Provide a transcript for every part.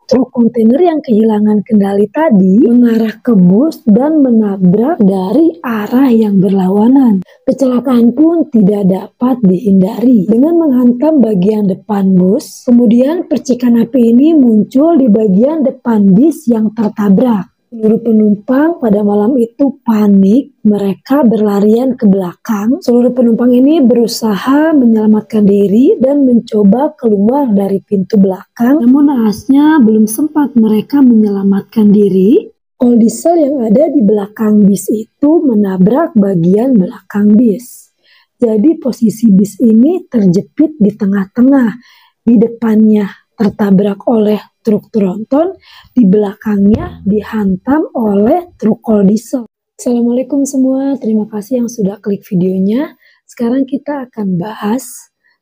Truk kontainer yang kehilangan kendali tadi mengarah ke bus dan menabrak dari arah yang berlawanan. Kecelakaan pun tidak dapat dihindari dengan menghantam bagian depan bus. Kemudian percikan api ini muncul di bagian depan bis yang tertabrak. Seluruh penumpang pada malam itu panik, mereka berlarian ke belakang. Seluruh penumpang ini berusaha menyelamatkan diri dan mencoba keluar dari pintu belakang. Namun naasnya belum sempat mereka menyelamatkan diri, kol diesel yang ada di belakang bis itu menabrak bagian belakang bis. Jadi posisi bis ini terjepit di tengah-tengah, di depannya tertabrak oleh truk tronton, di belakangnya dihantam oleh truk kol diesel. Assalamualaikum semua, terima kasih yang sudah klik videonya. Sekarang kita akan bahas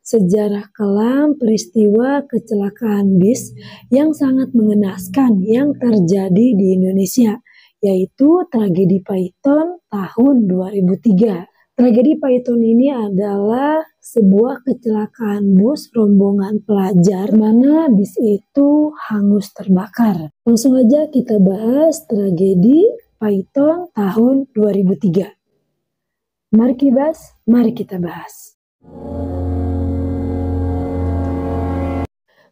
sejarah kelam peristiwa kecelakaan bis yang sangat mengenaskan yang terjadi di Indonesia, yaitu tragedi Python tahun 2003. Tragedi Python ini adalah sebuah kecelakaan bus rombongan pelajar mana bis itu hangus terbakar. Langsung aja kita bahas tragedi Python tahun 2003. Mari kita bahas.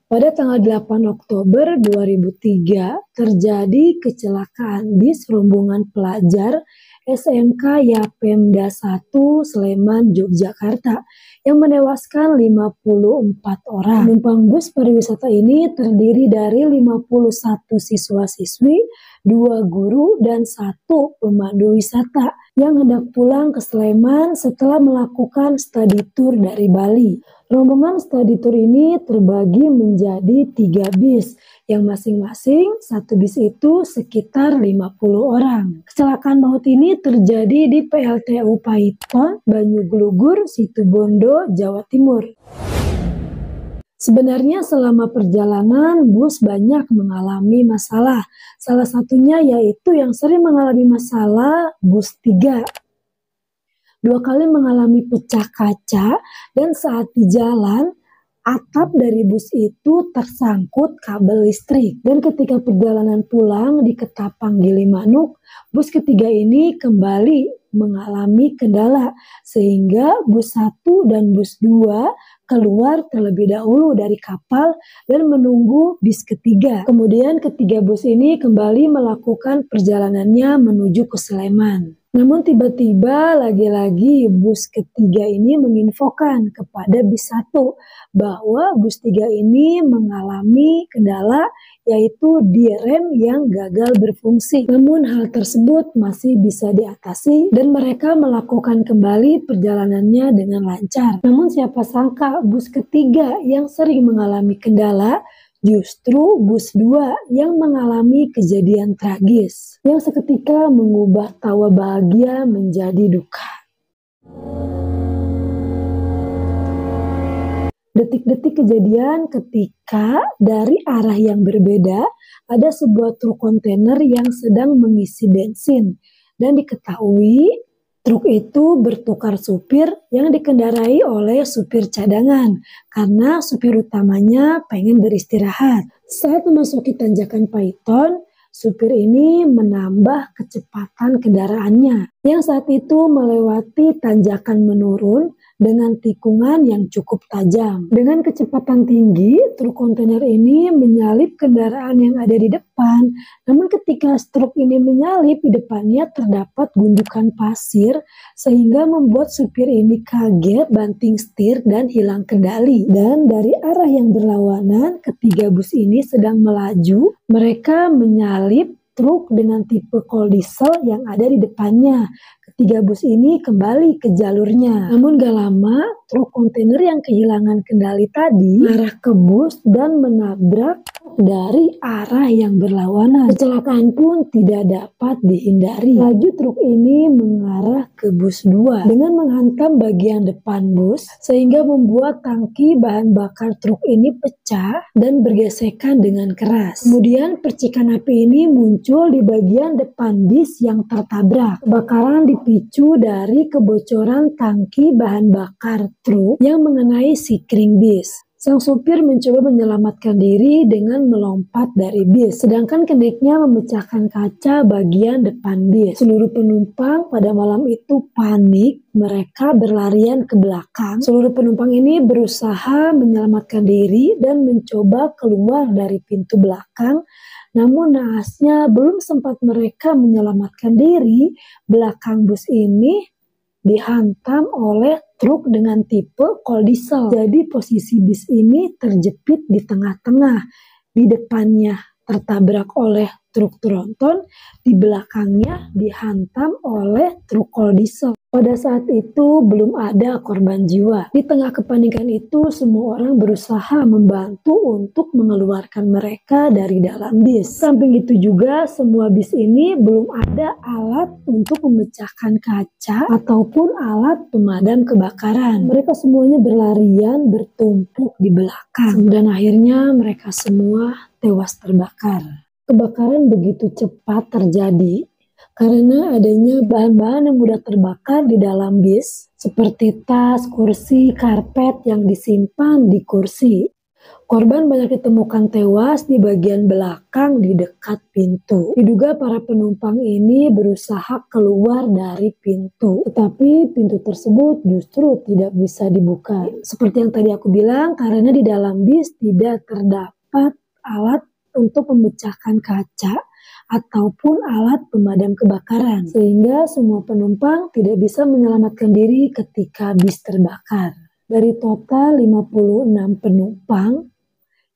Pada tanggal 8 Oktober 2003 terjadi kecelakaan bis rombongan pelajar SMK Yapemda 1 Sleman, Yogyakarta yang menewaskan 54 orang. Penumpang bus pariwisata ini terdiri dari 51 siswa-siswi, 2 guru, dan 1 pemandu wisata yang hendak pulang ke Sleman setelah melakukan study tour dari Bali. Rombongan study tour ini terbagi menjadi 3 bis, yang masing-masing satu bis itu sekitar 50 orang. Kecelakaan maut ini terjadi di PLTU Python, Banyuglugur, Situbondo, Jawa Timur. Sebenarnya selama perjalanan bus banyak mengalami masalah. Salah satunya yaitu yang sering mengalami masalah bus 3. 2 kali mengalami pecah kaca dan saat di jalan atap dari bus itu tersangkut kabel listrik. Dan ketika perjalanan pulang di Ketapang Gilimanuk, bus ketiga ini kembali mengalami kendala sehingga bus 1 dan bus 2 keluar terlebih dahulu dari kapal dan menunggu bis ketiga. Kemudian ketiga bus ini kembali melakukan perjalanannya menuju ke Sleman. Namun tiba-tiba lagi-lagi bus ketiga ini menginfokan kepada bis 1 bahwa bus 3 ini mengalami kendala yaitu di rem yang gagal berfungsi. Namun hal tersebut masih bisa diatasi dan mereka melakukan kembali perjalanannya dengan lancar. Namun siapa sangka bus ketiga yang sering mengalami kendala justru bus 2 yang mengalami kejadian tragis yang seketika mengubah tawa bahagia menjadi duka. Detik-detik kejadian ketika dari arah yang berbeda ada sebuah truk kontainer yang sedang mengisi bensin dan diketahui truk itu bertukar supir yang dikendarai oleh supir cadangan karena supir utamanya pengen beristirahat. Saat memasuki tanjakan Python, supir ini menambah kecepatan kendaraannya yang saat itu melewati tanjakan menurun dengan tikungan yang cukup tajam. Dengan kecepatan tinggi, truk kontainer ini menyalip kendaraan yang ada di depan. Namun ketika truk ini menyalip, di depannya terdapat gundukan pasir sehingga membuat supir ini kaget, banting setir dan hilang kendali. Dan dari arah yang berlawanan, ketiga bus ini sedang melaju. Mereka menyalip truk dengan tipe kol diesel yang ada di depannya. Ketiga bus ini kembali ke jalurnya. Namun gak lama, truk kontainer yang kehilangan kendali tadi mengarah ke bus dan menabrak dari arah yang berlawanan. Kecelakaan pun tidak dapat dihindari. Laju truk ini mengarah ke bus 2 dengan menghantam bagian depan bus sehingga membuat tangki bahan bakar truk ini pecah dan bergesekan dengan keras. Kemudian percikan api ini muncul di bagian depan bis yang tertabrak. Kebakaran dipicu dari kebocoran tangki bahan bakar truk yang mengenai sikring bis. Sang supir mencoba menyelamatkan diri dengan melompat dari bis, sedangkan kendiknya memecahkan kaca bagian depan bis. Seluruh penumpang pada malam itu panik, mereka berlarian ke belakang. Seluruh penumpang ini berusaha menyelamatkan diri dan mencoba keluar dari pintu belakang. Namun naasnya belum sempat mereka menyelamatkan diri, belakang bus ini dihantam oleh truk dengan tipe kol diesel. Jadi posisi bis ini terjepit di tengah-tengah. Di depannya tertabrak oleh truk tronton, di belakangnya dihantam oleh truk kol diesel. Pada saat itu belum ada korban jiwa. Di tengah kepanikan itu semua orang berusaha membantu untuk mengeluarkan mereka dari dalam bis. Samping itu juga semua bis ini belum ada alat untuk memecahkan kaca ataupun alat pemadam kebakaran. Mereka semuanya berlarian bertumpuk di belakang dan akhirnya mereka semua tewas terbakar. Kebakaran begitu cepat terjadi karena adanya bahan-bahan yang mudah terbakar di dalam bis, seperti tas, kursi, karpet yang disimpan di kursi. Korban banyak ditemukan tewas di bagian belakang di dekat pintu. Diduga para penumpang ini berusaha keluar dari pintu, tetapi pintu tersebut justru tidak bisa dibuka. Seperti yang tadi aku bilang, karena di dalam bis tidak terdapat alat untuk memecahkan kaca ataupun alat pemadam kebakaran, sehingga semua penumpang tidak bisa menyelamatkan diri ketika bis terbakar. Dari total 56 penumpang,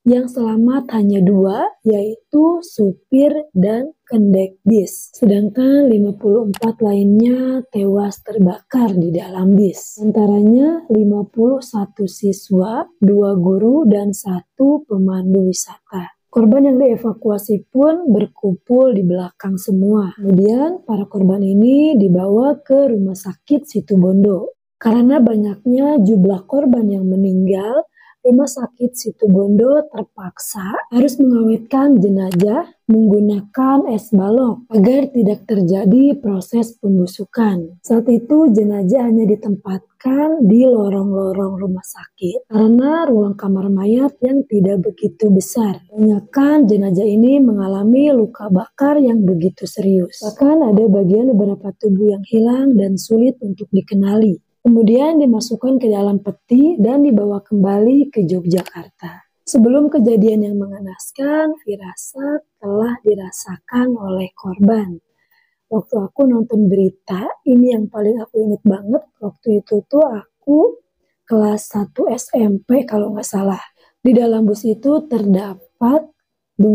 yang selamat hanya 2, yaitu supir dan kendek bis. Sedangkan 54 lainnya tewas terbakar di dalam bis. Antaranya 51 siswa, 2 guru, dan 1 pemandu wisata. Korban yang dievakuasi pun berkumpul di belakang semua. Kemudian para korban ini dibawa ke rumah sakit Situbondo. Karena banyaknya jumlah korban yang meninggal, rumah sakit Situbondo terpaksa harus mengawetkan jenazah menggunakan es balok agar tidak terjadi proses pembusukan. Saat itu jenazah hanya ditempatkan di lorong-lorong rumah sakit karena ruang kamar mayat yang tidak begitu besar. Kebanyakan jenazah ini mengalami luka bakar yang begitu serius. Bahkan ada bagian beberapa tubuh yang hilang dan sulit untuk dikenali. Kemudian dimasukkan ke dalam peti dan dibawa kembali ke Yogyakarta. Sebelum kejadian yang mengenaskan, firasat telah dirasakan oleh korban. Waktu aku nonton berita, ini yang paling aku ingat banget, waktu itu tuh aku kelas 1 SMP kalau nggak salah. Di dalam bus itu terdapat 2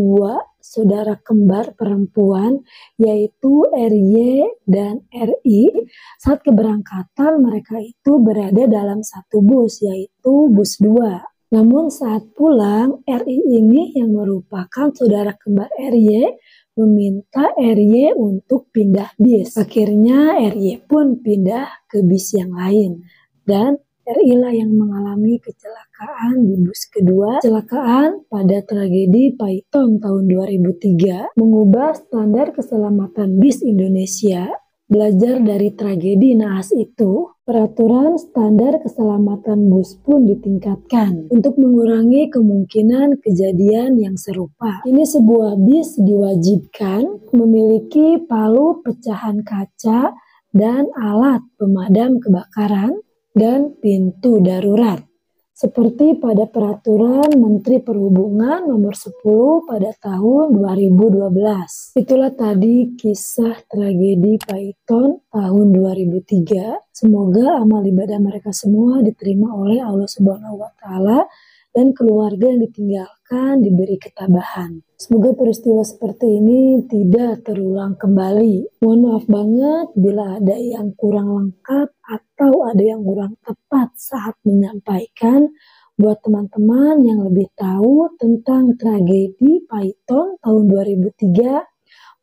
saudara kembar perempuan, yaitu RY dan RI. Saat keberangkatan mereka itu berada dalam satu bus, yaitu bus 2. Namun saat pulang, RI ini yang merupakan saudara kembar RY meminta RY untuk pindah bis. Akhirnya RY pun pindah ke bis yang lain. Dan RI lah yang mengalami kecelakaan di bus kedua. Kecelakaan pada tragedi Python tahun 2003 mengubah standar keselamatan bis Indonesia. Belajar dari tragedi naas itu, peraturan standar keselamatan bus pun ditingkatkan untuk mengurangi kemungkinan kejadian yang serupa. Ini sebuah bis diwajibkan memiliki palu pecahan kaca dan alat pemadam kebakaran dan pintu darurat. Seperti pada peraturan Menteri Perhubungan nomor 10 pada tahun 2012. Itulah tadi kisah tragedi Python tahun 2003. Semoga amal ibadah mereka semua diterima oleh Allah Subhanahu wa Ta'ala dan keluarga yang ditinggalkan diberi ketabahan. Semoga peristiwa seperti ini tidak terulang kembali. Mohon maaf banget bila ada yang kurang lengkap atau ada yang kurang tepat saat menyampaikan. Buat teman-teman yang lebih tahu tentang tragedi Python tahun 2003,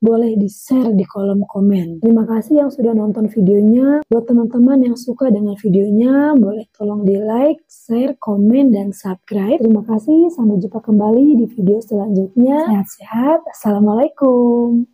boleh di-share di kolom komen. Terima kasih yang sudah nonton videonya. Buat teman-teman yang suka dengan videonya, boleh tolong di-like, share, komen, dan subscribe. Terima kasih, sampai jumpa kembali di video selanjutnya. Sehat-sehat. Assalamualaikum.